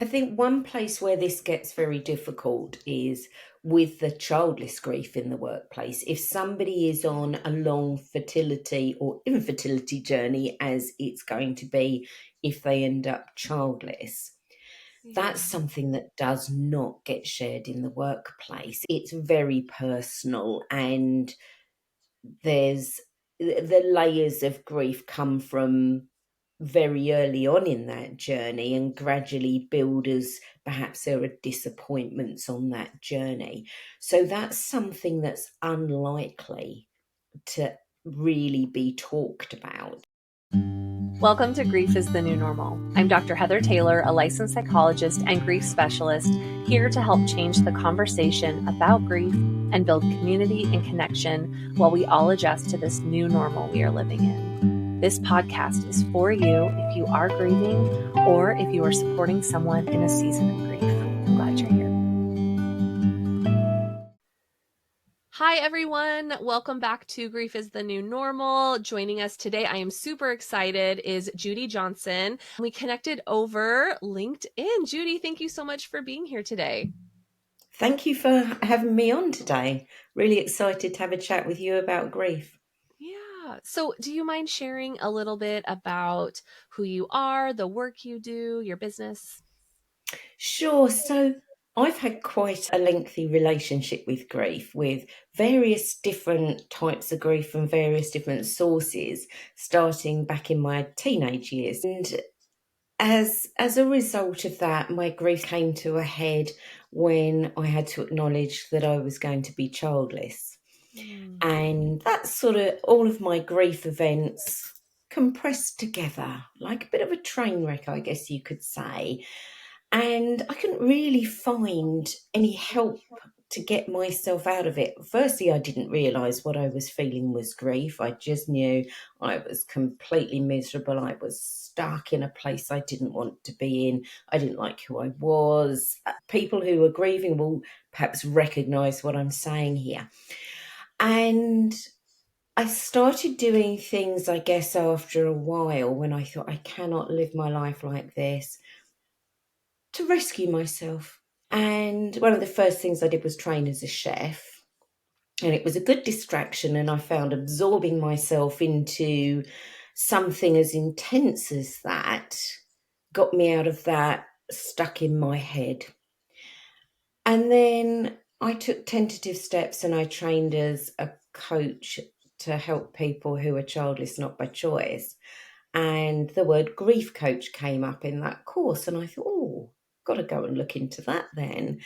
I think one place where this gets very difficult is with the childless grief in the workplace. If somebody is on a long fertility or infertility journey, as it's going to be if they end up childless, that's Yeah. something that does not get shared in the workplace. It's very personal, and there's the layers of grief come from very early on in that journey and gradually build as perhaps there are disappointments on that journey. So that's something that's unlikely to really be talked about. Welcome to Grief is the New Normal. I'm Dr. Heather Taylor, a licensed psychologist and grief specialist, here to help change the conversation about grief and build community and connection while we all adjust to this new normal we are living in. This podcast is for you if you are grieving or if you are supporting someone in a season of grief. I'm glad you're here. Hi, everyone. Welcome back to Grief is the New Normal. Joining us today, I am super excited, is Judi Johnson. We connected over LinkedIn. Judi, thank you so much for being here today. Thank you for having me on today. Really excited to have a chat with you about grief. Yeah. So, do you mind sharing a little bit about who you are, the work you do, your business? Sure. So I've had quite a lengthy relationship with grief, with various different types of grief from various different sources, starting back in my teenage years. And as a result of that, my grief came to a head when I had to acknowledge that I was going to be childless. Mm. And that's sort of all of my grief events compressed together, like a bit of a train wreck, I guess you could say. And I couldn't really find any help to get myself out of it. Firstly, I didn't realise what I was feeling was grief. I just knew I was completely miserable. I was stuck in a place I didn't want to be in. I didn't like who I was. People who are grieving will perhaps recognise what I'm saying here. And I started doing things, I guess, after a while when I thought, I cannot live my life like this, to rescue myself. And one of the first things I did was train as a chef. And it was a good distraction. And I found absorbing myself into something as intense as that got me out of that stuck in my head. And then I took tentative steps and I trained as a coach to help people who are childless not by choice. And the word grief coach came up in that course. And I thought, oh, got to go and look into that then.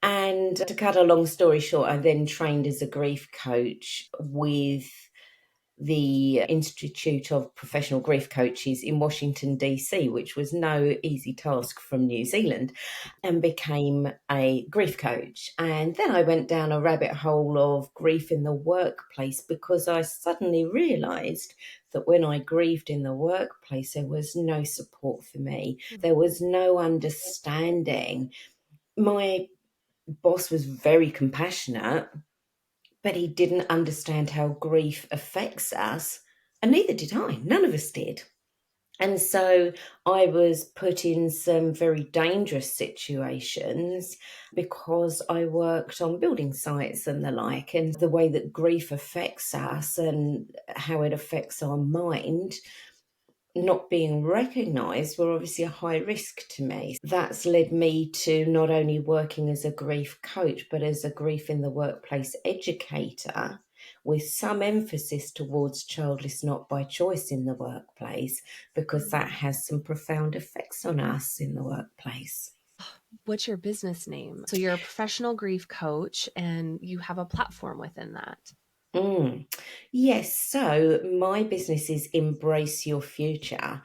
And to cut a long story short, I then trained as a grief coach with the Institute of Professional Grief Coaches in Washington, D.C., which was no easy task from New Zealand, and became a grief coach. And then I went down a rabbit hole of grief in the workplace because I suddenly realised that when I grieved in the workplace, there was no support for me. There was no understanding. My boss was very compassionate, but he didn't understand how grief affects us, and neither did I. None of us did. And so I was put in some very dangerous situations because I worked on building sites and the like, and the way that grief affects us and how it affects our mind not being recognised were obviously a high risk to me. That's led me to not only working as a grief coach, but as a grief in the workplace educator, with some emphasis towards childless not by choice in the workplace, because that has some profound effects on us in the workplace. What's your business name? So, you're a professional grief coach and you have a platform within that. Mm. Yes, so my business is Embrace Your Future.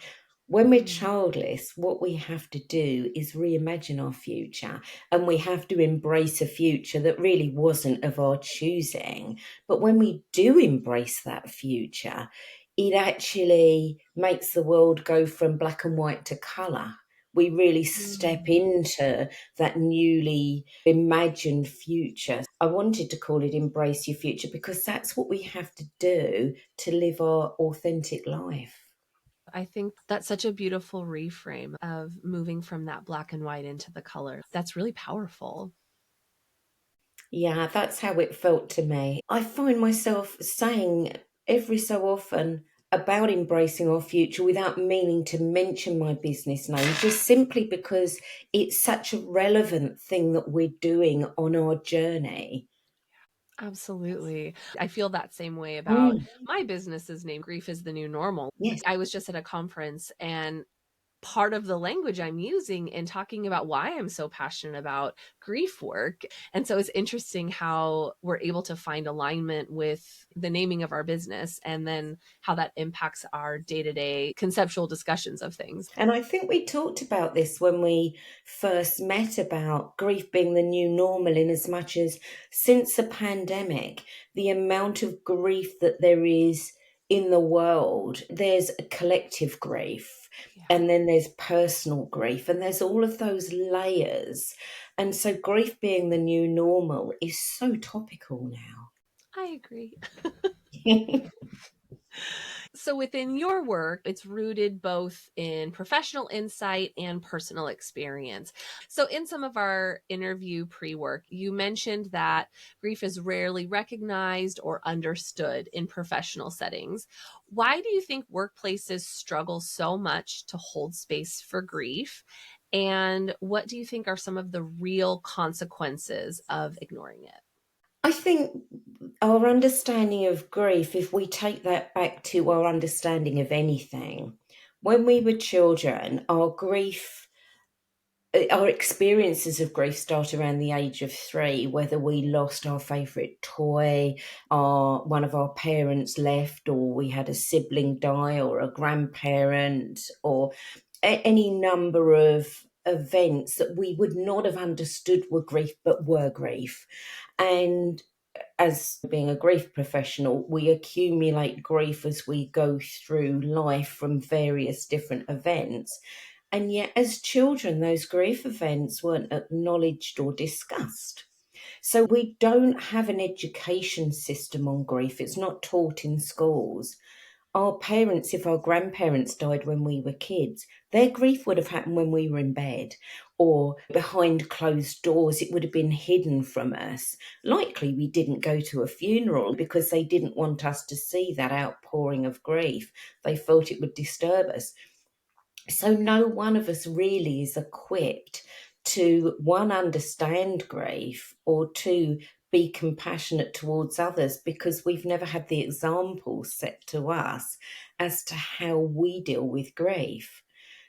When we're Mm. childless, what we have to do is reimagine our future, and we have to embrace a future that really wasn't of our choosing. But when we do embrace that future, it actually makes the world go from black and white to colour. We really step Mm. into that newly imagined future. I wanted to call it Embrace Your Future because that's what we have to do to live our authentic life. I think that's such a beautiful reframe of moving from that black and white into the color. That's really powerful. Yeah, that's how it felt to me. I find myself saying every so often about embracing our future without meaning to mention my business name, just simply because it's such a relevant thing that we're doing on our journey. Absolutely. I feel that same way about Mm, my business's name, Grief is the New Normal. yes. I was just at a conference, and part of the language I'm using in talking about why I'm so passionate about grief work. And so it's interesting how we're able to find alignment with the naming of our business and then how that impacts our day to day conceptual discussions of things. And I think we talked about this when we first met about grief being the new normal, in as much as since the pandemic, the amount of grief that there is in the world, there's a collective grief. Yeah, And then there's personal grief, and there's all of those layers. And so, grief being the new normal is so topical now. I agree. So within your work, it's rooted both in professional insight and personal experience. So in some of our interview pre-work, you mentioned that grief is rarely recognized or understood in professional settings. Why do you think workplaces struggle so much to hold space for grief? And what do you think are some of the real consequences of ignoring it? I think our understanding of grief, if we take that back to our understanding of anything, when we were children, our experiences of grief start around the age of 3, whether we lost our favourite toy, one of our parents left, or we had a sibling die, or a grandparent, or any number of events that we would not have understood were grief but were grief. And as being a grief professional, we accumulate grief as we go through life from various different events. And yet, as children, those grief events weren't acknowledged or discussed. So, we don't have an education system on grief. It's not taught in schools. Our parents, if our grandparents died when we were kids, their grief would have happened when we were in bed or behind closed doors. It would have been hidden from us. Likely, we didn't go to a funeral because they didn't want us to see that outpouring of grief. They felt it would disturb us. So no one of us really is equipped to, one, understand grief, or two, be compassionate towards others, because we've never had the example set to us as to how we deal with grief.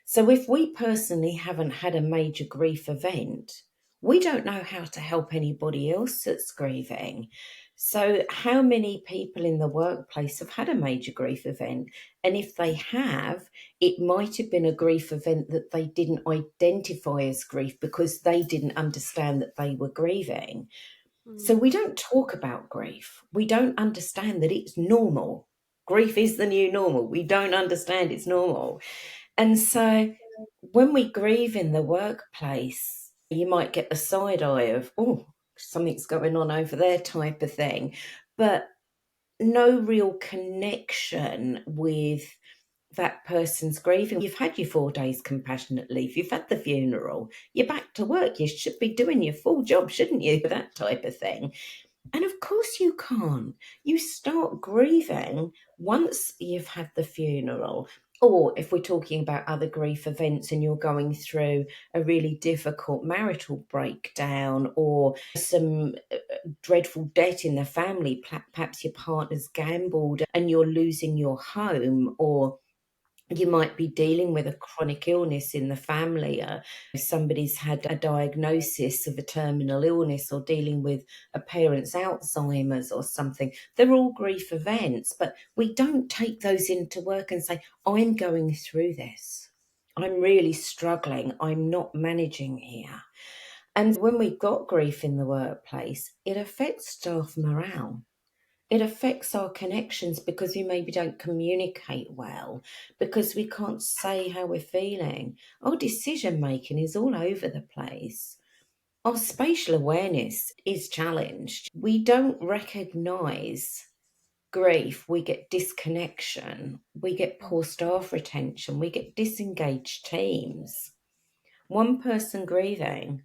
So if we personally haven't had a major grief event, we don't know how to help anybody else that's grieving. So, how many people in the workplace have had a major grief event? And if they have, it might have been a grief event that they didn't identify as grief because they didn't understand that they were grieving. So Mm. we don't talk about grief. We don't understand that it's normal. Grief is the new normal. We don't understand it's normal. And so when we grieve in the workplace, you might get the side eye of, oh, something's going on over there type of thing. But no real connection with that person's grieving. You've had your 4 days compassionate leave, you've had the funeral, you're back to work, you should be doing your full job, shouldn't you? That type of thing. And of course you can't. You start grieving once you've had the funeral. Or if we're talking about other grief events and you're going through a really difficult marital breakdown or some dreadful debt in the family, perhaps your partner's gambled and you're losing your home, or you might be dealing with a chronic illness in the family. If somebody's had a diagnosis of a terminal illness, or dealing with a parent's Alzheimer's or something. They're all grief events, but we don't take those into work and say, I'm going through this. I'm really struggling. I'm not managing here. And when we've got grief in the workplace, it affects staff morale. It affects our connections because we maybe don't communicate well, because we can't say how we're feeling. Our decision making is all over the place. Our spatial awareness is challenged. We don't recognize grief, we get disconnection, we get poor staff retention, we get disengaged teams. One person grieving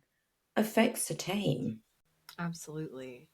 affects a team. Absolutely.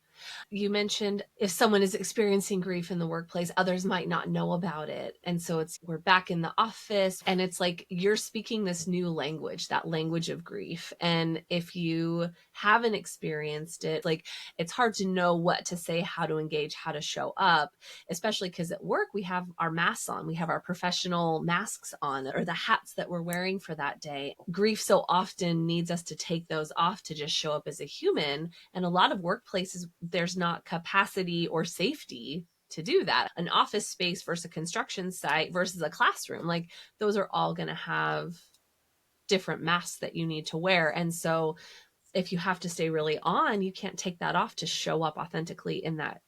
You mentioned if someone is experiencing grief in the workplace, others might not know about it. And so we're back in the office and it's like you're speaking this new language, that language of grief. And if you haven't experienced it, like it's hard to know what to say, how to engage, how to show up, especially because at work we have our masks on, we have our professional masks on, or the hats that we're wearing for that day. Grief so often needs us to take those off to just show up as a human. And a lot of workplaces, there's not capacity or safety to do that. An office space versus a construction site versus a classroom, like those are all going to have different masks that you need to wear. And so if you have to stay really on, you can't take that off to show up authentically in that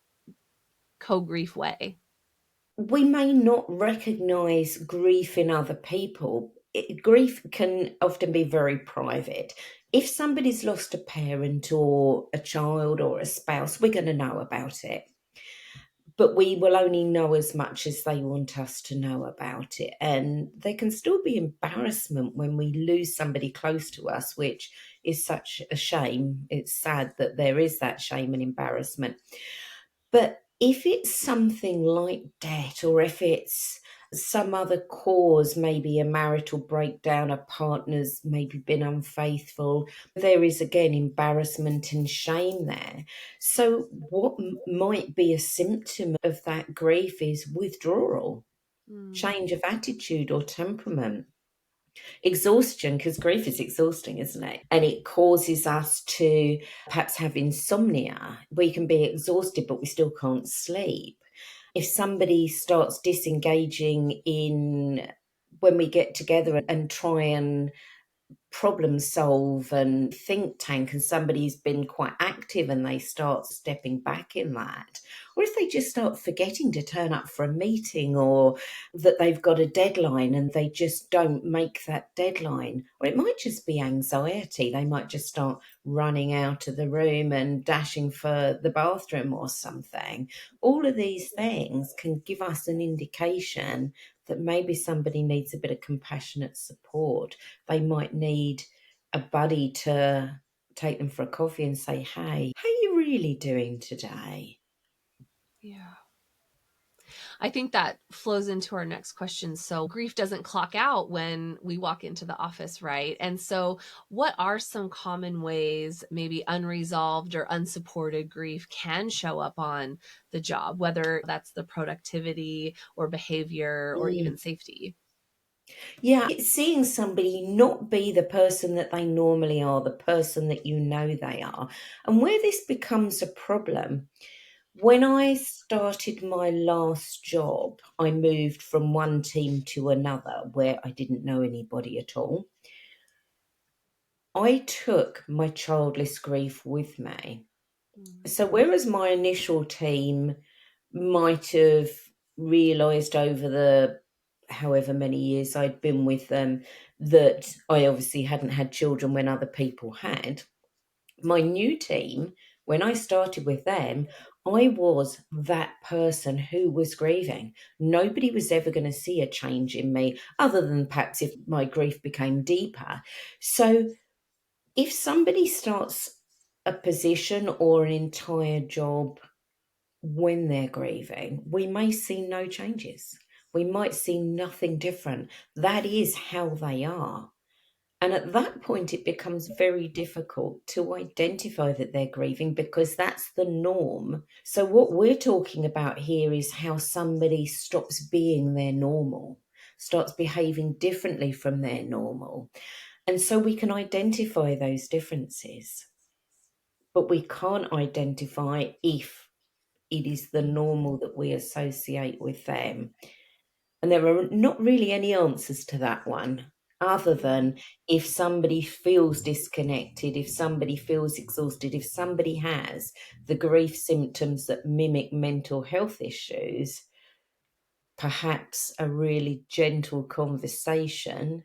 co-grief way. We may not recognize grief in other people. Grief can often be very private. If somebody's lost a parent or a child or a spouse, we're going to know about it. But we will only know as much as they want us to know about it. And there can still be embarrassment when we lose somebody close to us, which is such a shame. It's sad that there is that shame and embarrassment. But if it's something like debt, or if it's some other cause, maybe a marital breakdown, a partner's maybe been unfaithful, there is again embarrassment and shame there. So, what might be a symptom of that grief is withdrawal, Mm. change of attitude or temperament. Exhaustion, because grief is exhausting, isn't it? And it causes us to perhaps have insomnia. We can be exhausted, but we still can't sleep. If somebody starts disengaging in when we get together and try and problem solve and think tank, and somebody's been quite active and they start stepping back in that, or if they just start forgetting to turn up for a meeting, or that they've got a deadline and they just don't make that deadline, or it might just be anxiety, they might just start running out of the room and dashing for the bathroom or something. All of these things can give us an indication that maybe somebody needs a bit of compassionate support. They might need a buddy to take them for a coffee and say, hey, how are you really doing today? Yeah. I think that flows into our next question. So, grief doesn't clock out when we walk into the office, right? And so, what are some common ways maybe unresolved or unsupported grief can show up on the job, whether that's the productivity or behavior or Mm. even safety? Yeah, it's seeing somebody not be the person that they normally are, the person that you know they are. And where this becomes a problem, when I started my last job, I moved from one team to another where I didn't know anybody at all. I took my childless grief with me. Mm. So whereas my initial team might have realised over the however many years I'd been with them that I obviously hadn't had children when other people had, my new team, when I started with them, I was that person who was grieving. Nobody was ever going to see a change in me other than perhaps if my grief became deeper. So if somebody starts a position or an entire job when they're grieving, we may see no changes. We might see nothing different. That is how they are. And at that point, it becomes very difficult to identify that they're grieving because that's the norm. So, what we're talking about here is how somebody stops being their normal, starts behaving differently from their normal. And so we can identify those differences, but we can't identify if it is the normal that we associate with them. And there are not really any answers to that one, other Yeah. than if somebody feels disconnected, if somebody feels exhausted, if somebody has the grief symptoms that mimic mental health issues, perhaps a really gentle conversation,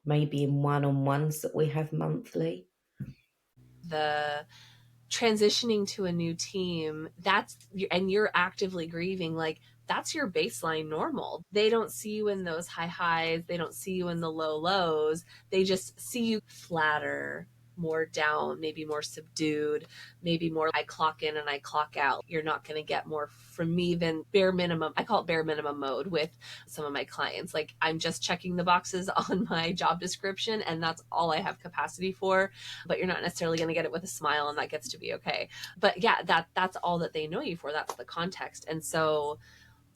maybe in one on ones that we have monthly. The transitioning to a new team, and you're actively grieving, like that's your baseline normal. They don't see you in those high highs, they don't see you in the low lows, they just see you flatter, more down, maybe more subdued, maybe more I clock in and I clock out. You're not going to get more from me than bare minimum. I call it bare minimum mode with some of my clients. Like I'm just checking the boxes on my job description and that's all I have capacity for, but you're not necessarily going to get it with a smile and that gets to be okay. But yeah, that's all that they know you for. That's the context. And so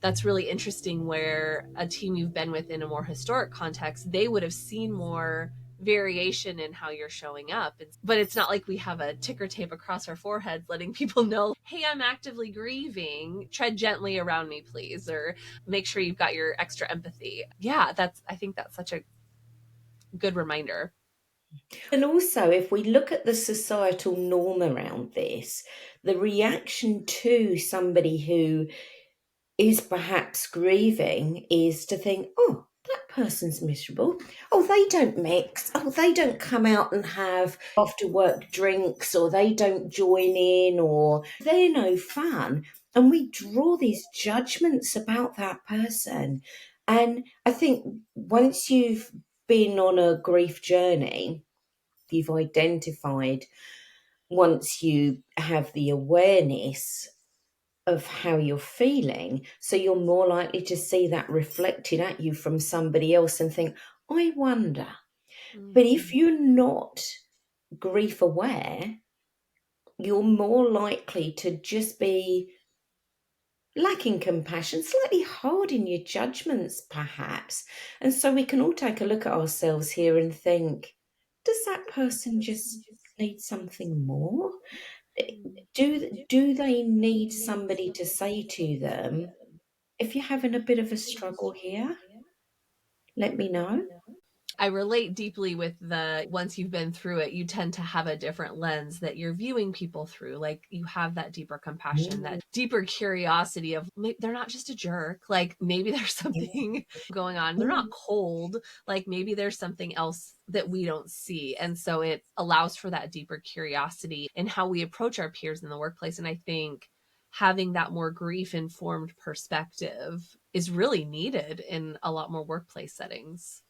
that's really interesting where a team you've been with in a more historic context, they would have seen more variation in how you're showing up. But it's not like we have a ticker tape across our foreheads letting people know, hey, I'm actively grieving, tread gently around me, please, or make sure you've got your extra empathy. Yeah, I think that's such a good reminder. And also, if we look at the societal norm around this, the reaction to somebody who is perhaps grieving is to think, oh, that person's miserable. Oh, they don't mix. Oh, they don't come out and have after work drinks, or they don't join in, or they're no fun. And we draw these judgments about that person. And I think once you've been on a grief journey, you've identified, once you have the awareness of how you're feeling, so you're more likely to see that reflected at you from somebody else and think, I wonder. But if you're not grief aware, you're more likely to just be lacking compassion, slightly hard in your judgments, perhaps. And so we can all take a look at ourselves here and think, does that person just need something more? Do they need somebody to say to them, if you're having a bit of a struggle here, let me know? I relate deeply with the once you've been through it, you tend to have a different lens that you're viewing people through. Like you have that deeper compassion, that deeper curiosity of they're not just a jerk. Like maybe there's something going on. They're not cold. Like maybe there's something else that we don't see. And so it allows for that deeper curiosity in how we approach our peers in the workplace. And I think having that more grief informed perspective is really needed in a lot more workplace settings.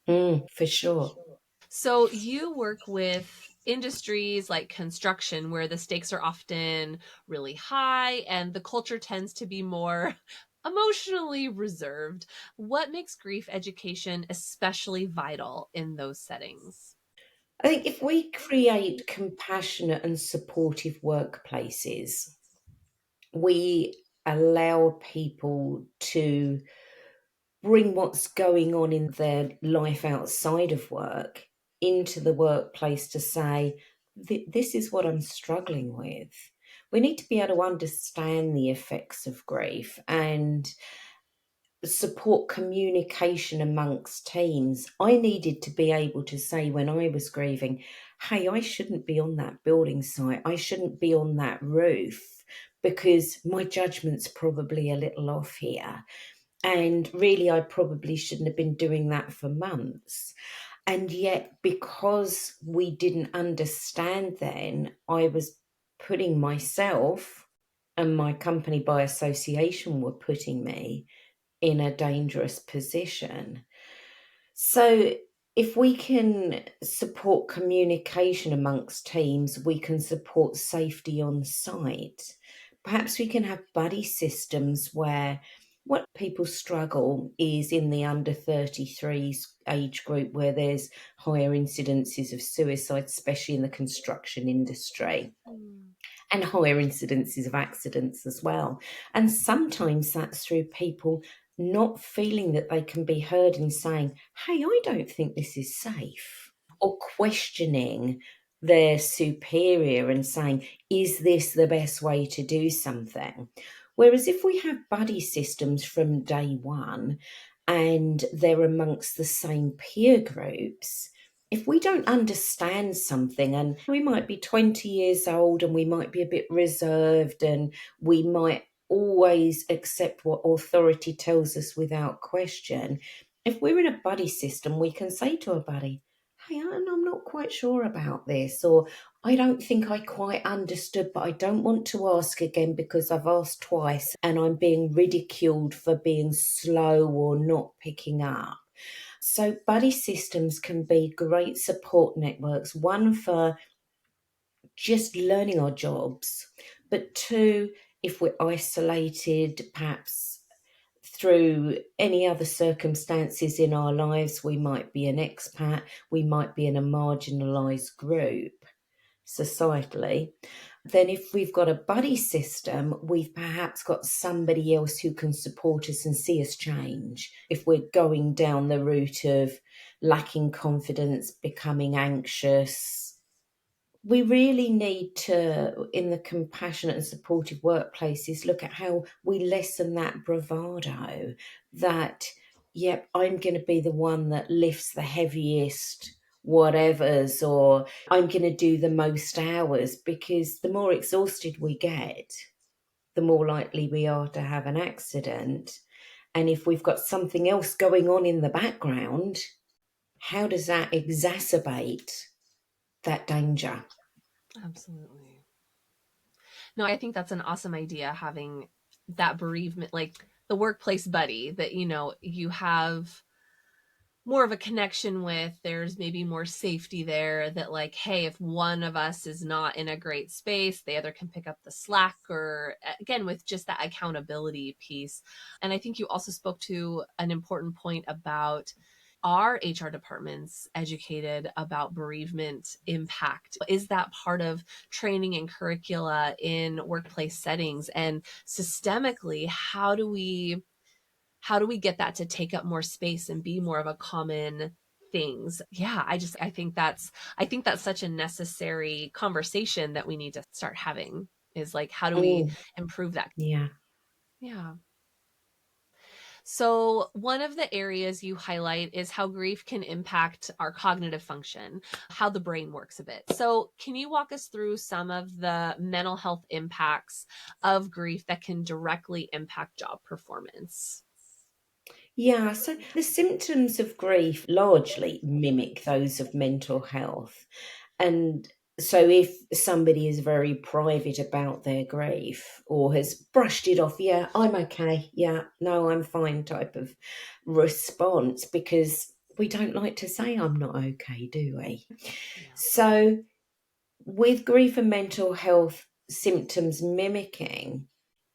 For sure. So you work with industries like construction where the stakes are often really high and the culture tends to be more emotionally reserved. What makes grief education especially vital in those settings? I think if we create compassionate and supportive workplaces, we allow people to bring what's going on in their life outside of work into the workplace to say, this is what I'm struggling with. We need to be able to understand the effects of grief and support communication amongst teams. I needed to be able to say when I was grieving, hey, I shouldn't be on that building site. I shouldn't be on that roof because my judgment's probably a little off here. And really, I probably shouldn't have been doing that for months. And yet, because we didn't understand then, I was putting myself, and my company by association were putting me in a dangerous position. So, if we can support communication amongst teams, we can support safety on site. Perhaps we can have buddy systems where what people struggle is in the under 33s age group, where there's higher incidences of suicide, especially in the construction industry, and higher incidences of accidents as well. And sometimes that's through people not feeling that they can be heard in saying, hey, I don't think this is safe, or questioning their superior and saying, is this the best way to do something? Whereas if we have buddy systems from day one and they're amongst the same peer groups, if we don't understand something, and we might be 20 years old and we might be a bit reserved and we might always accept what authority tells us without question, if we're in a buddy system, we can say to a buddy, hey, I'm not quite sure about this, or I don't think I quite understood, but I don't want to ask again because I've asked twice and I'm being ridiculed for being slow or not picking up. So, buddy systems can be great support networks. One, for just learning our jobs, but two, if we're isolated, perhaps through any other circumstances in our lives, we might be an expat, we might be in a marginalised group societally. Then, if we've got a buddy system, we've perhaps got somebody else who can support us and see us change. If we're going down the route of lacking confidence, becoming anxious, we really need to, in the compassionate and supportive workplaces, look at how we lessen that bravado that, yep, I'm going to be the one that lifts the heaviest whatevers, or I'm going to do the most hours, because the more exhausted we get, the more likely we are to have an accident. And if we've got something else going on in the background, how does that exacerbate that danger? Absolutely. No, I think that's an awesome idea, having that bereavement, like the workplace buddy that, you have more of a connection with. There's maybe more safety there, that like, hey, if one of us is not in a great space, the other can pick up the slack, or again, with just that accountability piece. And I think you also spoke to an important point about, our HR departments educated about bereavement impact? Is that part of training and curricula in workplace settings? And systemically, how do we get that to take up more space and be more of a common things? Yeah, I think that's such a necessary conversation that we need to start having, is like, how do we Mm, improve that? yeah. Yeah. So, one of the areas you highlight is how grief can impact our cognitive function, how the brain works a bit. So, can you walk us through some of the mental health impacts of grief that can directly impact job performance? Yeah, so the symptoms of grief largely mimic those of mental health. And so if somebody is very private about their grief or has brushed it off, yeah, I'm okay, yeah, no, I'm fine type of response, because we don't like to say I'm not okay, do we? Yeah. So with grief and mental health symptoms mimicking,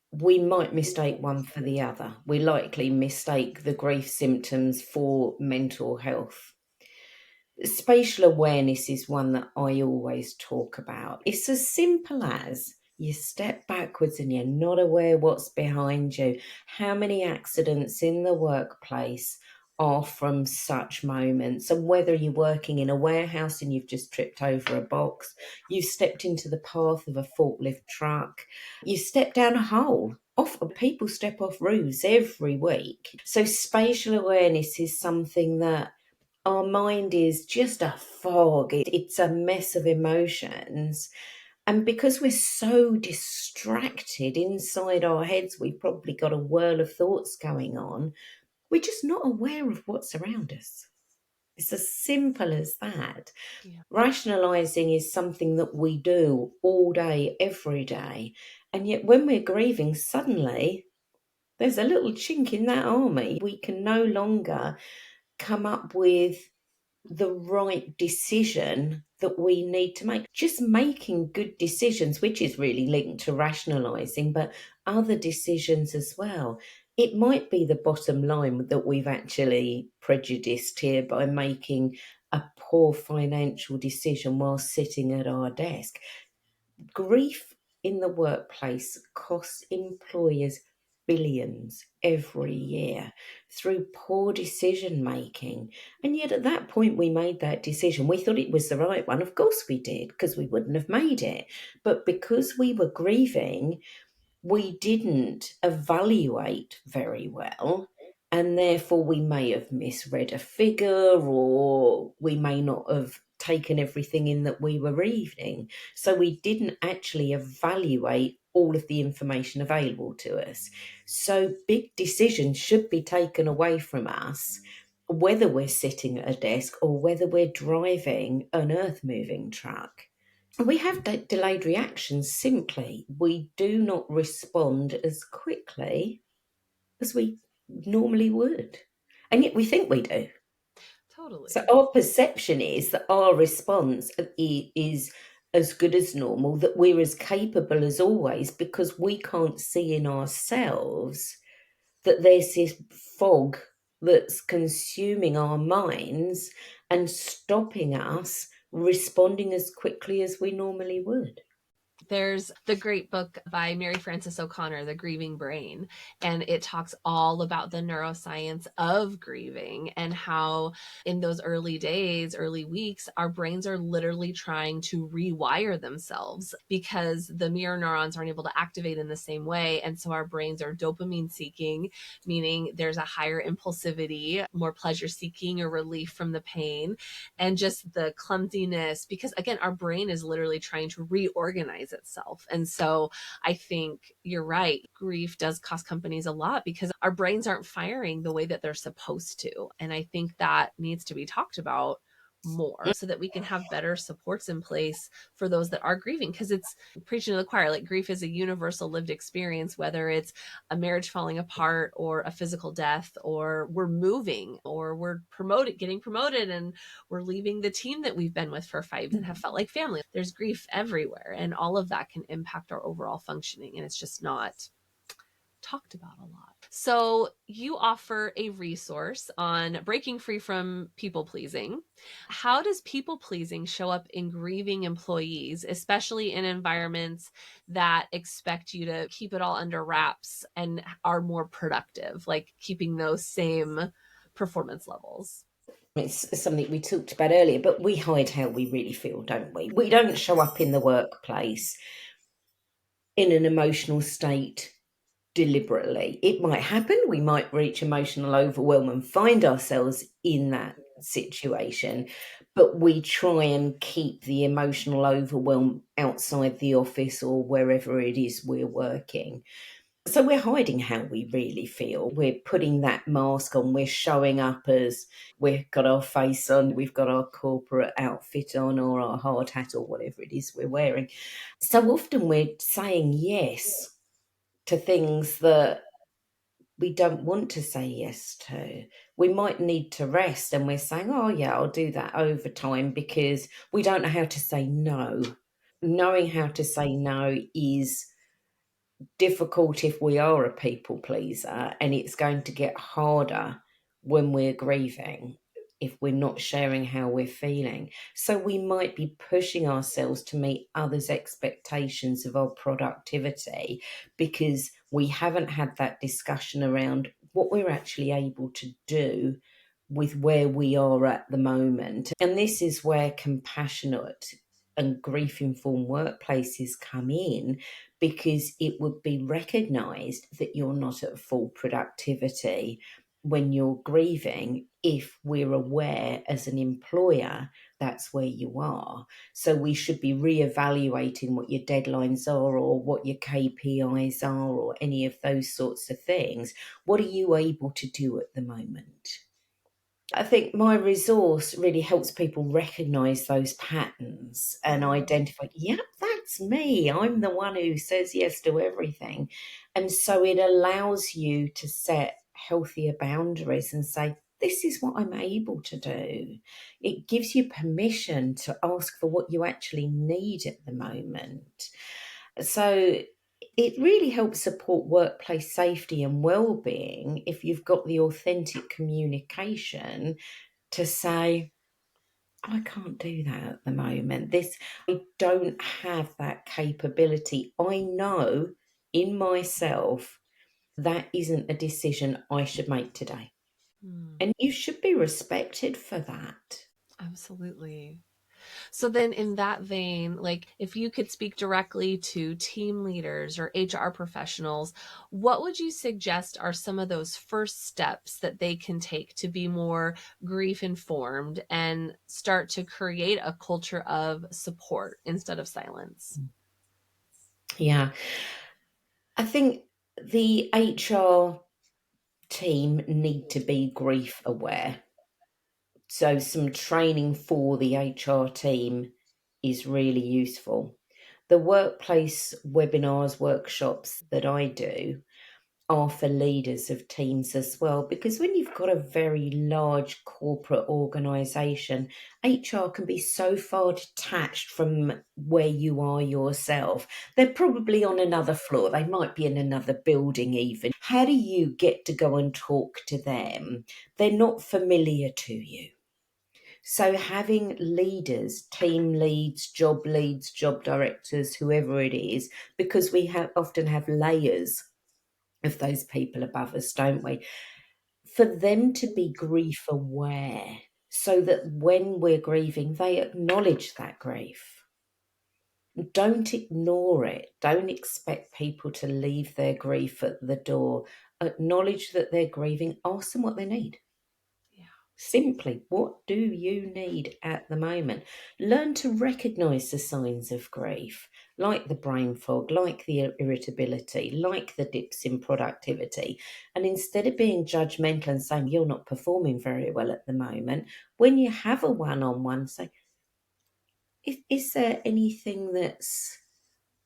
we might mistake one for the other. We likely mistake the grief symptoms for mental health. Spatial awareness is one that I always talk about. It's as simple as you step backwards and you're not aware what's behind you. How many accidents in the workplace are from such moments? And whether you're working in a warehouse and you've just tripped over a box, you've stepped into the path of a forklift truck, you step down a hole. People step off roofs every week. So spatial awareness is something that our mind is just a fog. It's a mess of emotions. And because we're so distracted inside our heads, we've probably got a whirl of thoughts going on. We're just not aware of what's around us. It's as simple as that. Yeah. Rationalizing is something that we do all day, every day. And yet, when we're grieving, suddenly there's a little chink in that army. We can no longer come up with the right decision that we need to make. Just making good decisions, which is really linked to rationalizing, but other decisions as well. It might be the bottom line that we've actually prejudiced here by making a poor financial decision while sitting at our desk. Grief in the workplace costs employers billions every year through poor decision making. And yet, at that point, we made that decision. We thought it was the right one. Of course, we did, because we wouldn't have made it. But because we were grieving, we didn't evaluate very well, and therefore we may have misread a figure, or we may not have taken everything in that we were reading. So we didn't actually evaluate all of the information available to us. So big decisions should be taken away from us, whether we're sitting at a desk or whether we're driving an earth moving truck. We have delayed reactions simply. We do not respond as quickly as we normally would. And yet we think we do. So Totally. our perception is that our response is as good as normal, that we're as capable as always, because we can't see in ourselves that there's this fog that's consuming our minds and stopping us responding as quickly as we normally would. There's the great book by Mary Frances O'Connor, The Grieving Brain, and it talks all about the neuroscience of grieving and how in those early days, early weeks, our brains are literally trying to rewire themselves because the mirror neurons aren't able to activate in the same way. And so our brains are dopamine seeking, meaning there's a higher impulsivity, more pleasure seeking or relief from the pain, and just the clumsiness, because again, our brain is literally trying to reorganize itself. And so I think you're right. Grief does cost companies a lot because our brains aren't firing the way that they're supposed to. And I think that needs to be talked about more so that we can have better supports in place for those that are grieving, because it's preaching to the choir. Like, grief is a universal lived experience, whether it's a marriage falling apart or a physical death, or we're moving, or we're getting promoted, and we're leaving the team that we've been with for 5 and have felt like family. There's grief everywhere, and all of that can impact our overall functioning, and it's just not talked about a lot. So you offer a resource on breaking free from people pleasing. How does people pleasing show up in grieving employees, especially in environments that expect you to keep it all under wraps and are more productive, like keeping those same performance levels? It's something we talked about earlier, but we hide how we really feel, don't we? We don't show up in the workplace in an emotional state deliberately. It might happen, we might reach emotional overwhelm and find ourselves in that situation, but we try and keep the emotional overwhelm outside the office or wherever it is we're working. So we're hiding how we really feel. We're putting that mask on. We're showing up as we've got our face on, we've got our corporate outfit on, or our hard hat, or whatever it is we're wearing. So often we're saying yes to things that we don't want to say yes to. We might need to rest, and we're saying, oh, yeah, I'll do that over time, because we don't know how to say no. Knowing how to say no is difficult if we are a people pleaser, and it's going to get harder when we're grieving if we're not sharing how we're feeling. So we might be pushing ourselves to meet others' expectations of our productivity because we haven't had that discussion around what we're actually able to do with where we are at the moment. And this is where compassionate and grief informed workplaces come in, because it would be recognised that you're not at full productivity when you're grieving if we're aware as an employer that's where you are. So we should be re-evaluating what your deadlines are, or what your KPIs are, or any of those sorts of things. What are you able to do at the moment? I think my resource really helps people recognize those patterns and identify, yep, that's me. I'm the one who says yes to everything. And so it allows you to set healthier boundaries and say, this is what I'm able to do. It gives you permission to ask for what you actually need at the moment. So it really helps support workplace safety and well-being if you've got the authentic communication to say, I can't do that at the moment. I don't have that capability. I know in myself that isn't a decision I should make today. Hmm, And you should be respected for that. absolutely. So then in that vein, like, if you could speak directly to team leaders or HR professionals, what would you suggest are some of those first steps that they can take to be more grief informed and start to create a culture of support instead of silence? Yeah. I think the HR team need to be grief aware. So some training for the HR team is really useful. The workplace webinars, workshops that I do are for leaders of teams as well, because when you've got a very large corporate organization, HR can be so far detached from where you are yourself. They're probably on another floor, they might be in another building even. How do you get to go and talk to them? They're not familiar to you. So having leaders, team leads, job directors, whoever it is, because we often have layers of those people above us, don't we? For them to be grief aware, so that when we're grieving, they acknowledge that grief. Don't ignore it. Don't expect people to leave their grief at the door. Acknowledge that they're grieving. Ask them what they need. Yeah. Simply, what do you need at the moment? Learn to recognize the signs of grief, like the brain fog, like the irritability, like the dips in productivity. And instead of being judgmental and saying you're not performing very well at the moment, when you have a one on one, say, is there anything that's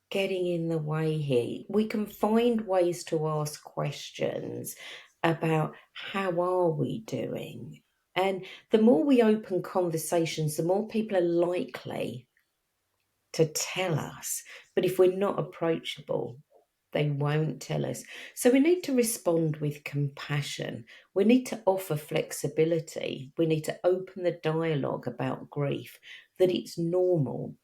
getting in the way here? We can find ways to ask questions about how are we doing? And the more we open conversations, the more people are likely to tell us. But if we're not approachable, they won't tell us. So we need to respond with compassion. We need to offer flexibility. We need to open the dialogue about grief, that it's normal.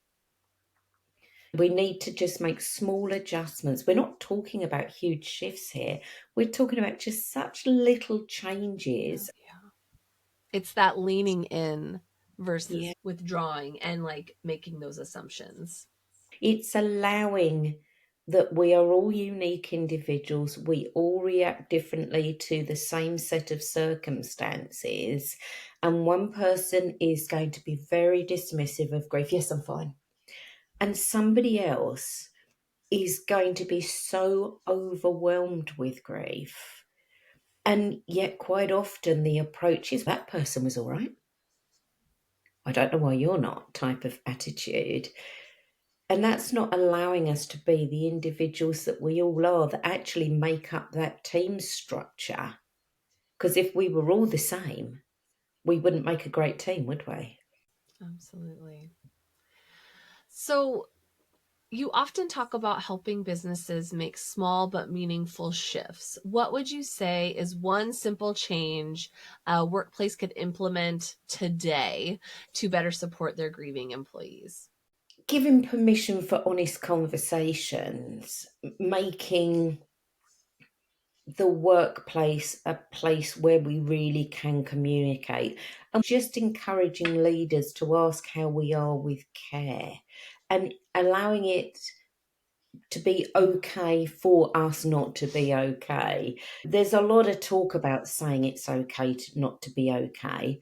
We need to just make small adjustments. We're not talking about huge shifts here. We're talking about just such little changes. Yeah. It's that leaning in Yeah. versus withdrawing and like making those assumptions. It's allowing that we are all unique individuals. We all react differently to the same set of circumstances. And one person is going to be very dismissive of grief. Yes, I'm fine. And somebody else is going to be so overwhelmed with grief. And yet, quite often, the approach is that person was all right. I don't know why you're not, type of attitude. And that's not allowing us to be the individuals that we all are that actually make up that team structure. Because if we were all the same, we wouldn't make a great team, would we? Absolutely. So, you often talk about helping businesses make small but meaningful shifts. What would you say is one simple change a workplace could implement today to better support their grieving employees? Giving permission for honest conversations, making the workplace a place where we really can communicate, and just encouraging leaders to ask how we are with care, and allowing it to be okay for us not to be okay. There's a lot of talk about saying it's okay not to be okay.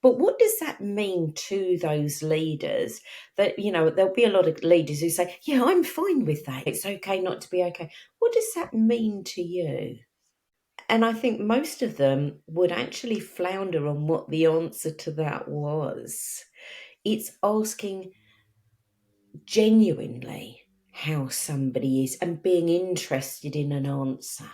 But what does that mean to those leaders? That, there'll be a lot of leaders who say, yeah, I'm fine with that. It's okay not to be okay. What does that mean to you? And I think most of them would actually flounder on what the answer to that was. It's asking genuinely how somebody is and being interested in an answer.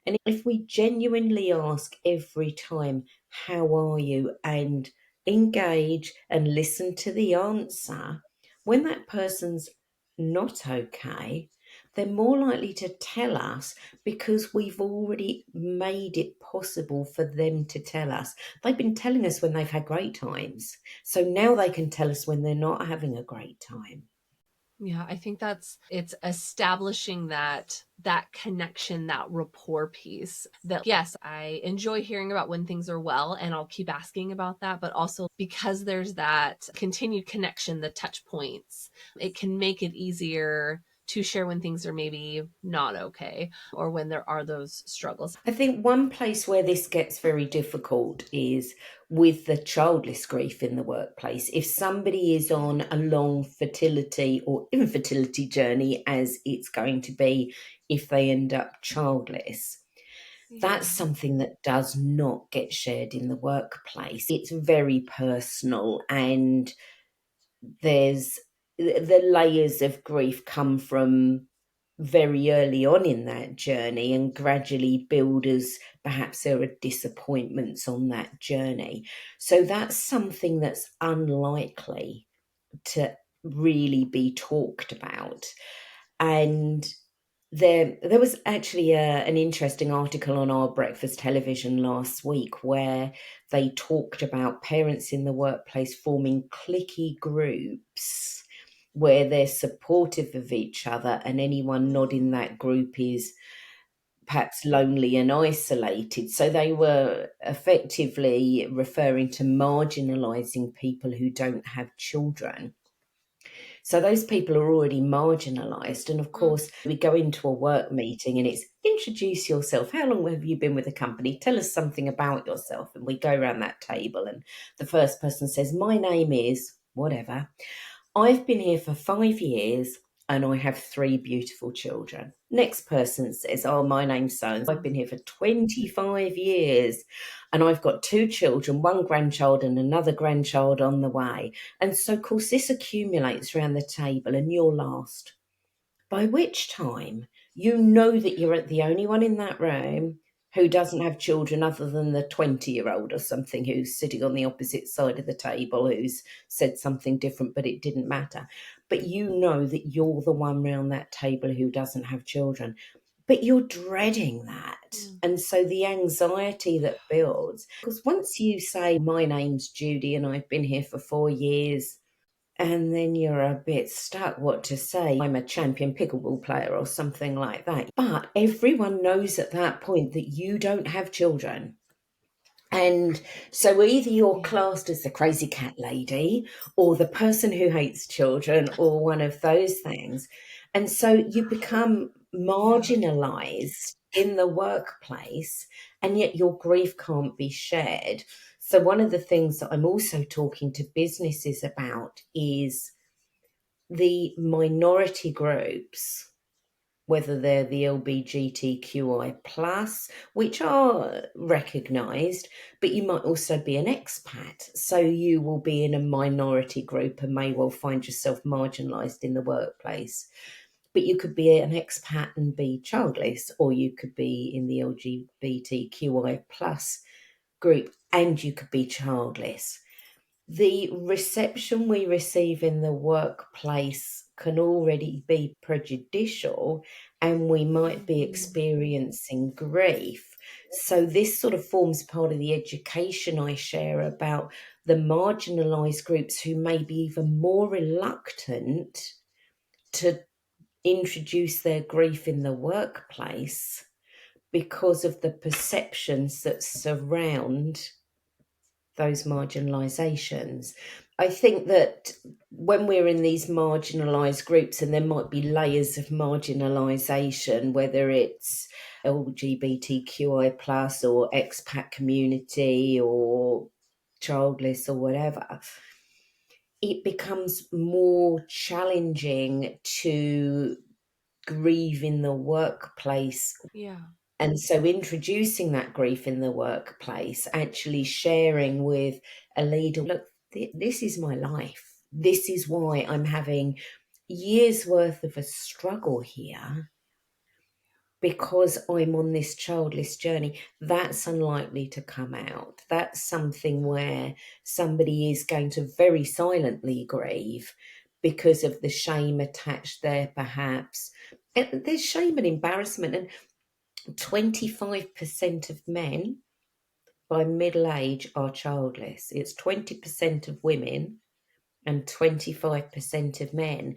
And if we genuinely ask every time, how are you? And engage and listen to the answer, when that person's not okay, they're more likely to tell us because we've already made it possible for them to tell us. They've been telling us when they've had great times. So now they can tell us when they're not having a great time. Yeah, I think it's establishing that connection, that rapport piece. That yes, I enjoy hearing about when things are well and I'll keep asking about that, but also because there's that continued connection, the touch points, it can make it easier to share when things are maybe not okay or when there are those struggles. I think one place where this gets very difficult is with the childless grief in the workplace. If somebody is on a long fertility or infertility journey, as it's going to be if they end up childless, that's something that does not get shared in the workplace. It's very personal, and there's the layers of grief come from very early on in that journey and gradually build as perhaps there are disappointments on that journey. So that's something that's unlikely to really be talked about. And there was actually an interesting article on our breakfast television last week where they talked about parents in the workplace forming cliquey groups where they're supportive of each other, and anyone not in that group is perhaps lonely and isolated. So they were effectively referring to marginalizing people who don't have children. So those people are already marginalised. And of course, we go into a work meeting and it's introduce yourself. How long have you been with the company? Tell us something about yourself. And we go around that table and the first person says, my name is whatever. I've been here for 5 years and I have 3 beautiful children. Next person says, oh, my name's so and so. I've been here for 25 years and I've got 2 children, 1 grandchild and another grandchild on the way. And so, of course, this accumulates around the table and you're last. By which time you know that you're the only one in that room who doesn't have children other than the 20-year-old or something who's sitting on the opposite side of the table who's said something different, but it didn't matter. But you know that you're the one round that table who doesn't have children. But you're dreading that. And so the anxiety that builds, because once you say, my name's Judi and I've been here for 4 years, and then you're a bit stuck what to say. I'm a champion pickleball player or something like that. But everyone knows at that point that you don't have children. And so either you're classed as the crazy cat lady or the person who hates children or one of those things. And so you become marginalized in the workplace, and yet your grief can't be shared. So one of the things that I'm also talking to businesses about is the minority groups, whether they're the LGBTQI plus, which are recognised, but you might also be an expat. So you will be in a minority group and may well find yourself marginalised in the workplace. But you could be an expat and be childless, or you could be in the LGBTQI plus group and you could be childless. The reception we receive in the workplace can already be prejudicial, and we might be experiencing grief. So this sort of forms part of the education I share about the marginalised groups who may be even more reluctant to introduce their grief in the workplace because of the perceptions that surround those marginalisations. I think that when we're in these marginalised groups, and there might be layers of marginalisation, whether it's LGBTQI plus or expat community or childless or whatever, it becomes more challenging to grieve in the workplace. Yeah. And so introducing that grief in the workplace, actually sharing with a leader, look, this is my life. This is why I'm having years worth of a struggle here because I'm on this childless journey. That's unlikely to come out. That's something where somebody is going to very silently grieve because of the shame attached there, perhaps. And there's shame and embarrassment. And 25% of men by middle age are childless. It's 20% of women and 25% of men.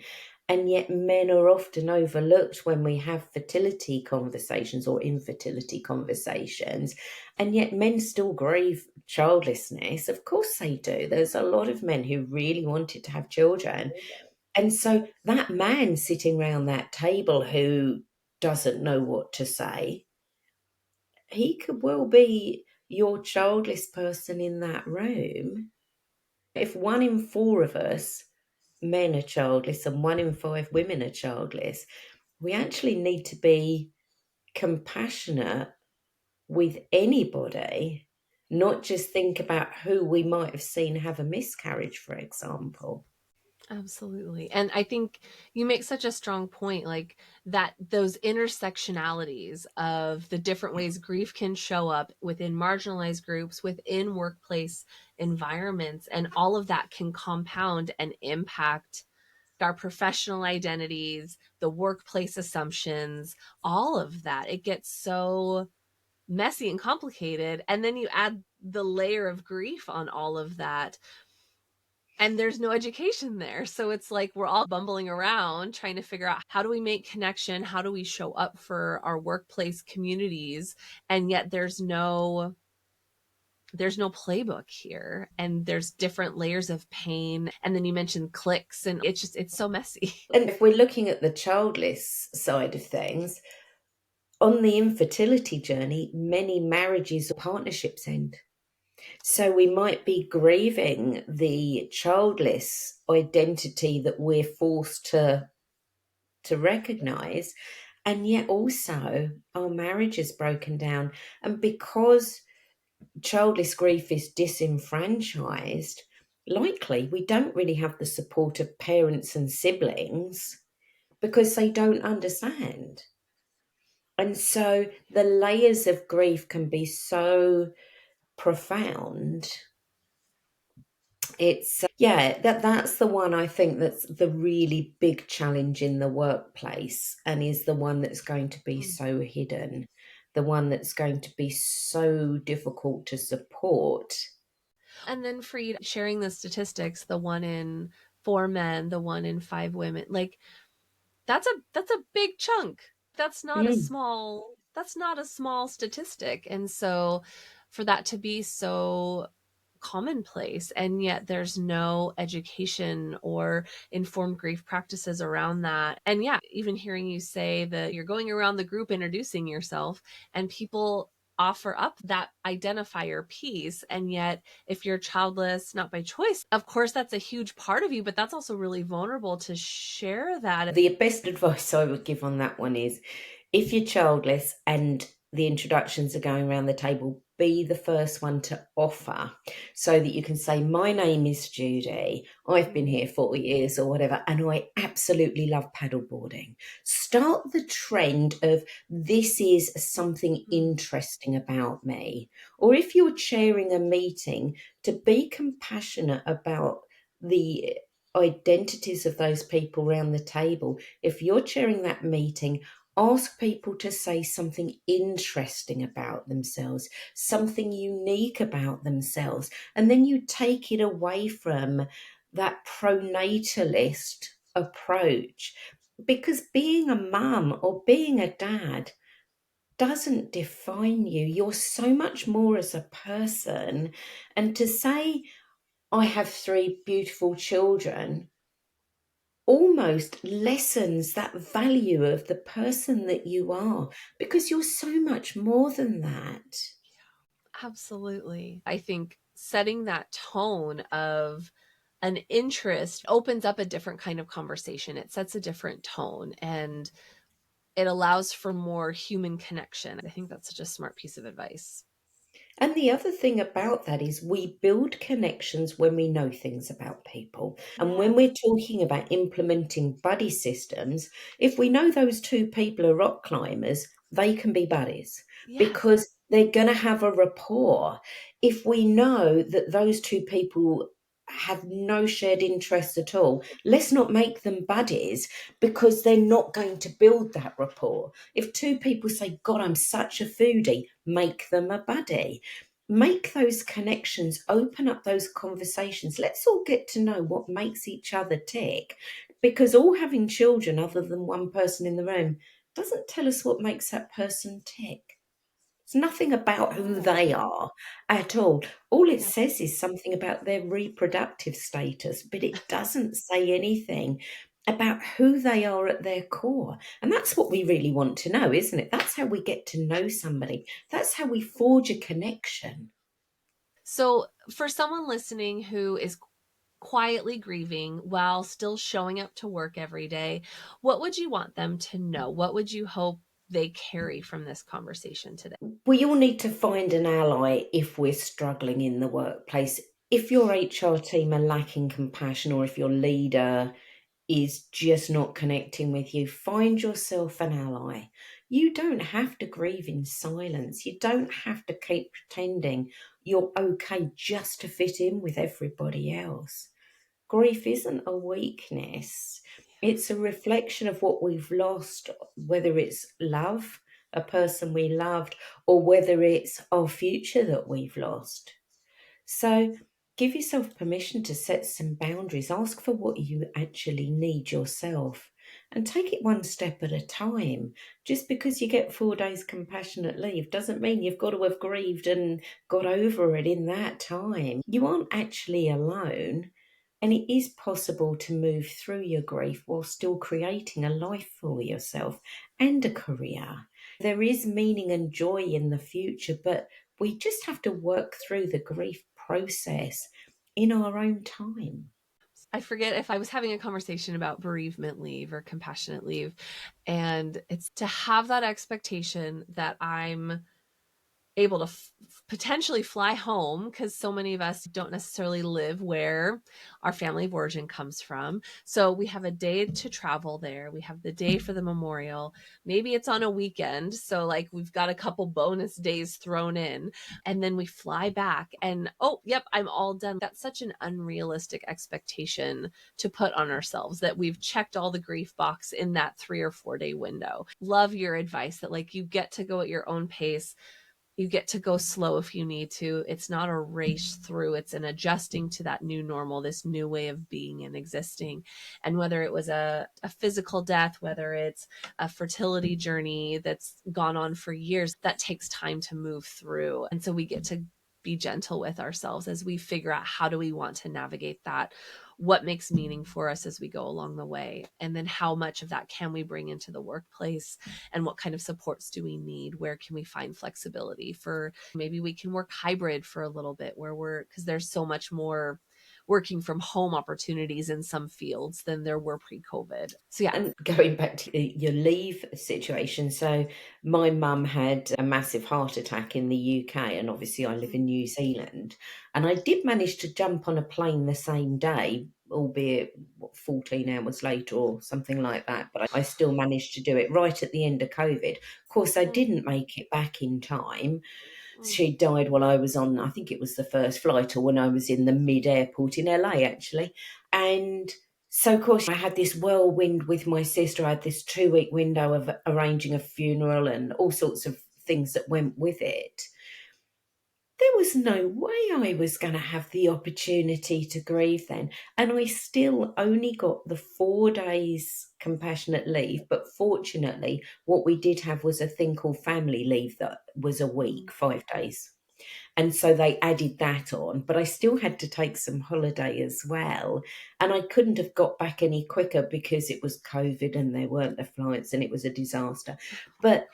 And yet men are often overlooked when we have fertility conversations or infertility conversations. And yet men still grieve childlessness. Of course they do. There's a lot of men who really wanted to have children. And so that man sitting around that table who doesn't know what to say, he could well be your childless person in that room. If 1 in 4 of us men are childless and 1 in 5 women are childless, we actually need to be compassionate with anybody, not just think about who we might have seen have a miscarriage, for example. Absolutely. And I think you make such a strong point, like that those intersectionalities of the different ways grief can show up within marginalized groups, within workplace environments, and all of that can compound and impact our professional identities, the workplace assumptions, all of that. It gets so messy and complicated. And then you add the layer of grief on all of that, and there's no education there. So it's like we're all bumbling around trying to figure out, how do we make connection? How do we show up for our workplace communities? And yet there's no playbook here, and there's different layers of pain. And then you mentioned cliques, and it's so messy. And if we're looking at the childless side of things, on the infertility journey, many marriages or partnerships end. So we might be grieving the childless identity that we're forced to recognize, and yet also our marriage is broken down. And because childless grief is disenfranchised, likely we don't really have the support of parents and siblings because they don't understand. And so the layers of grief can be so profound. It's yeah, that's the one I think that's the really big challenge in the workplace, and is the one that's going to be so hidden, the one that's going to be so difficult to support. And then for you sharing the statistics, the 1 in 4 men, the 1 in 5 women, like that's a big chunk. Mm. That's not a small statistic. And so for that to be so commonplace, and yet there's no education or informed grief practices around that. And yeah, even hearing you say that you're going around the group introducing yourself, and people offer up that identifier piece, and yet if you're childless not by choice, of course that's a huge part of you, but that's also really vulnerable to share that. The best advice I would give on that one is, if you're childless and the introductions are going around the table, be the first one to offer, so that you can say, "My name is Judi. I've been here 40 years," or whatever, "and I absolutely love paddleboarding." Start the trend of, this is something interesting about me. Or if you're chairing a meeting, to be compassionate about the identities of those people around the table. If you're chairing that meeting, ask people to say something interesting about themselves, something unique about themselves, and then you take it away from that pronatalist approach. Because being a mum or being a dad doesn't define you. You're so much more as a person. And to say, "I have three beautiful children," almost lessens that value of the person that you are, because you're so much more than that. Absolutely. I think setting that tone of an interest opens up a different kind of conversation. It sets a different tone, and it allows for more human connection. I think that's such a smart piece of advice. And the other thing about that is, we build connections when we know things about people. And when we're talking about implementing buddy systems, if we know those two people are rock climbers, they can be buddies Yes. because they're going to have a rapport. If we know that those two people have no shared interests at all, let's not make them buddies, because they're not going to build that rapport. If two people say, "God, I'm such a foodie," make them a buddy. Make those connections, open up those conversations. Let's all get to know what makes each other tick, because all having children, other than one person in the room, doesn't tell us what makes that person tick. It's nothing about who they are at all. All it says is something about their reproductive status, but it doesn't say anything about who they are at their core. And that's what we really want to know, isn't it? That's how we get to know somebody. That's how we forge a connection. So, for someone listening who is quietly grieving while still showing up to work every day, what would you want them to know? What would you hope they carry from this conversation today? We all need to find an ally if we're struggling in the workplace. if your HR team are lacking compassion, or if your leader is just not connecting with you, find yourself an ally. You don't have to grieve in silence. You don't have to keep pretending you're okay just to fit in with everybody else. Grief isn't a weakness, it's a reflection of what we've lost, whether it's love, a person we loved, or whether it's our future that we've lost. So give yourself permission to set some boundaries. Ask for what you actually need yourself and take it one step at a time. Just because you get 4 days compassionate leave doesn't mean you've got to have grieved and got over it in that time. You aren't actually alone. And it is possible to move through your grief while still creating a life for yourself and a career. There is meaning and joy in the future, but we just have to work through the grief process in our own time. I forget if I was having a conversation about bereavement leave or compassionate leave, and it's to have that expectation that I'm able to potentially fly home, because so many of us don't necessarily live where our family of origin comes from. So we have a day to travel there. We have the day for the memorial. Maybe it's on a weekend. So like we've got a couple bonus days thrown in, and then we fly back and, oh, yep, I'm all done. That's such an unrealistic expectation to put on ourselves, that we've checked all the grief box in that 3 or 4 day window. Love your advice that like you get to go at your own pace. You get to go slow if you need to. It's not a race through, it's an adjusting to that new normal, this new way of being and existing. And whether it was a physical death, whether it's a fertility journey that's gone on for years, that takes time to move through. And so we get to be gentle with ourselves as we figure out how do we want to navigate that, what makes meaning for us as we go along the way, and then how much of that can we bring into the workplace, and what kind of supports do we need, where can we find flexibility for, maybe we can work hybrid for a little bit, where we're, because there's so much more working from home opportunities in some fields than there were pre-COVID. So yeah. And going back to your leave situation, so my mum had a massive heart attack in the UK, and obviously I live in New Zealand. And I did manage to jump on a plane the same day, albeit 14 hours later or something like that. But I still managed to do it right at the end of COVID. Of course, I Mm, didn't make it back in time. mm, She died while I was on, I think it was the first flight, or when I was in the mid airport in LA, actually. And so, of course, I had this whirlwind with my sister. I had this 2 week window of arranging a funeral and all sorts of things that went with it. There was no way I was going to have the opportunity to grieve then. And I still only got the 4 days compassionate leave. But fortunately, what we did have was a thing called family leave that was a week, mm. 5 days. And so they added that on, but I still had to take some holiday as well. And I couldn't have got back any quicker because it was COVID and there weren't the flights and it was a disaster. But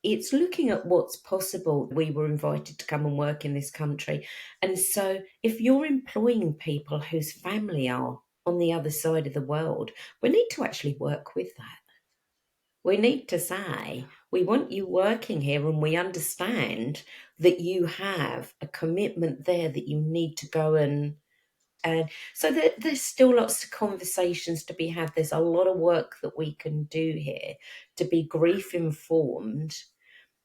it's looking at what's possible. We were invited to come and work in this country. And so if you're employing people whose family are on the other side of the world, we need to actually work with that. We need to say, we want you working here and we understand that you have a commitment there that you need to go and so there's still lots of conversations to be had. There's a lot of work that we can do here to be grief informed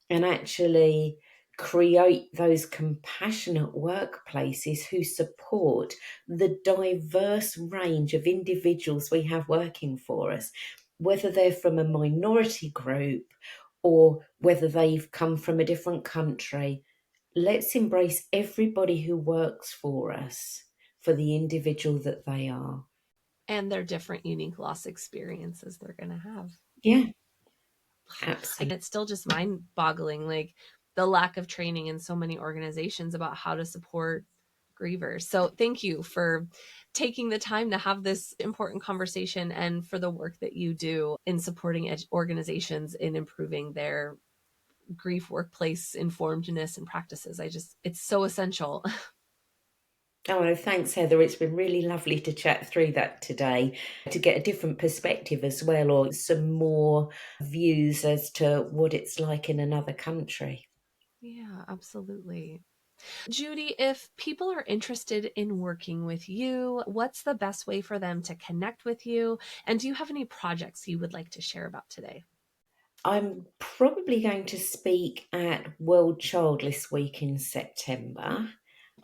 and actually create those compassionate workplaces who support the diverse range of individuals we have working for us, whether they're from a minority group or whether they've come from a different country. Let's embrace everybody who works for us for the individual that they are. And their different unique loss experiences they're going to have. Yeah, And absolutely. it's still just mind boggling, like the lack of training in so many organizations about how to support grievers. So thank you for taking the time to have this important conversation, and for the work that you do in supporting organizations in improving their grief workplace informedness and practices. It's so essential. Oh, thanks, Heather. It's been really lovely to chat through that today, to get a different perspective as well, or some more views as to what it's like in another country. Yeah, absolutely. Judi, if people are interested in working with you, what's the best way for them to connect with you? And do you have any projects you would like to share about today? I'm probably going to speak at World Childless Week in September.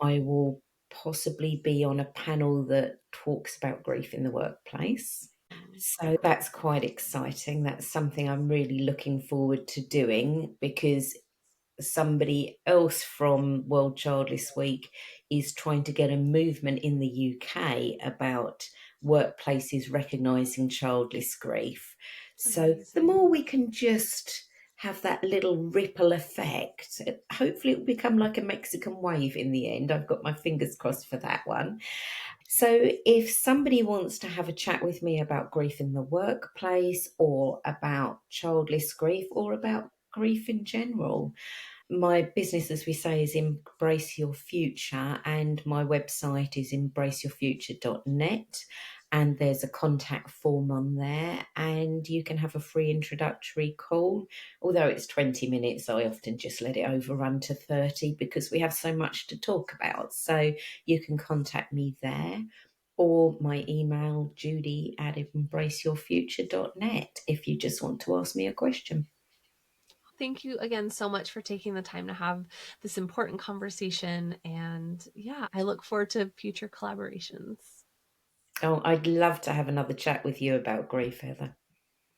I will possibly be on a panel that talks about grief in the workplace. So that's quite exciting. That's something I'm really looking forward to doing because somebody else from World Childless Week is trying to get a movement in the UK about workplaces recognising childless grief. So the Amazing. more we can just have that little ripple effect, hopefully it will become like a Mexican wave in the end. I've got my fingers crossed for that one. So if somebody wants to have a chat with me about grief in the workplace or about childless grief or about grief in general, my business, as we say, is Embrace Your Future, and my website is embraceyourfuture.net. And there's a contact form on there, and you can have a free introductory call. Although it's 20 minutes, I often just let it overrun to 30 because we have so much to talk about. So you can contact me there, or my email, judy@embraceyourfuture.net, if you just want to ask me a question. Thank you again so much for taking the time to have this important conversation. And yeah, I look forward to future collaborations. Oh, I'd love to have another chat with you about grief, Heather.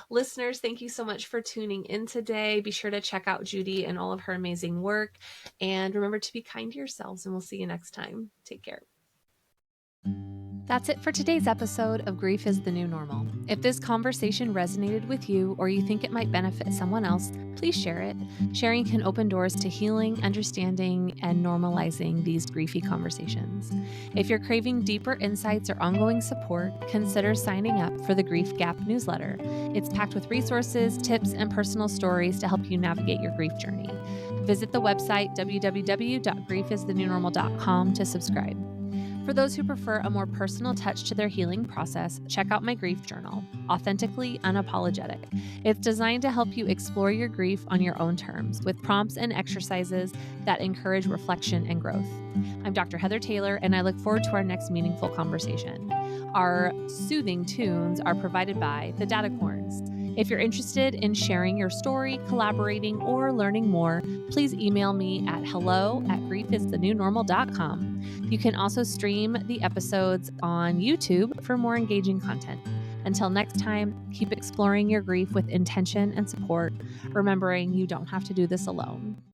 Listeners, thank you so much for tuning in today. Be sure to check out Judi and all of her amazing work. And remember to be kind to yourselves, and we'll see you next time. Take care. That's it for today's episode of Grief is the New Normal. If this conversation resonated with you or you think it might benefit someone else, please share it. Sharing can open doors to healing, understanding, and normalizing these griefy conversations. If you're craving deeper insights or ongoing support, consider signing up for the Grief Gap newsletter. It's packed with resources, tips, and personal stories to help you navigate your grief journey. Visit the website www.griefisthenewnormal.com to subscribe. For those who prefer a more personal touch to their healing process, check out my grief journal, Authentically Unapologetic. It's designed to help you explore your grief on your own terms with prompts and exercises that encourage reflection and growth. I'm Dr. Heather Taylor, and I look forward to our next meaningful conversation. Our soothing tunes are provided by the Datacorns. If you're interested in sharing your story, collaborating, or learning more, please email me at hello@griefisthenewnormal.com. You can also stream the episodes on YouTube for more engaging content. Until next time, keep exploring your grief with intention and support, remembering you don't have to do this alone.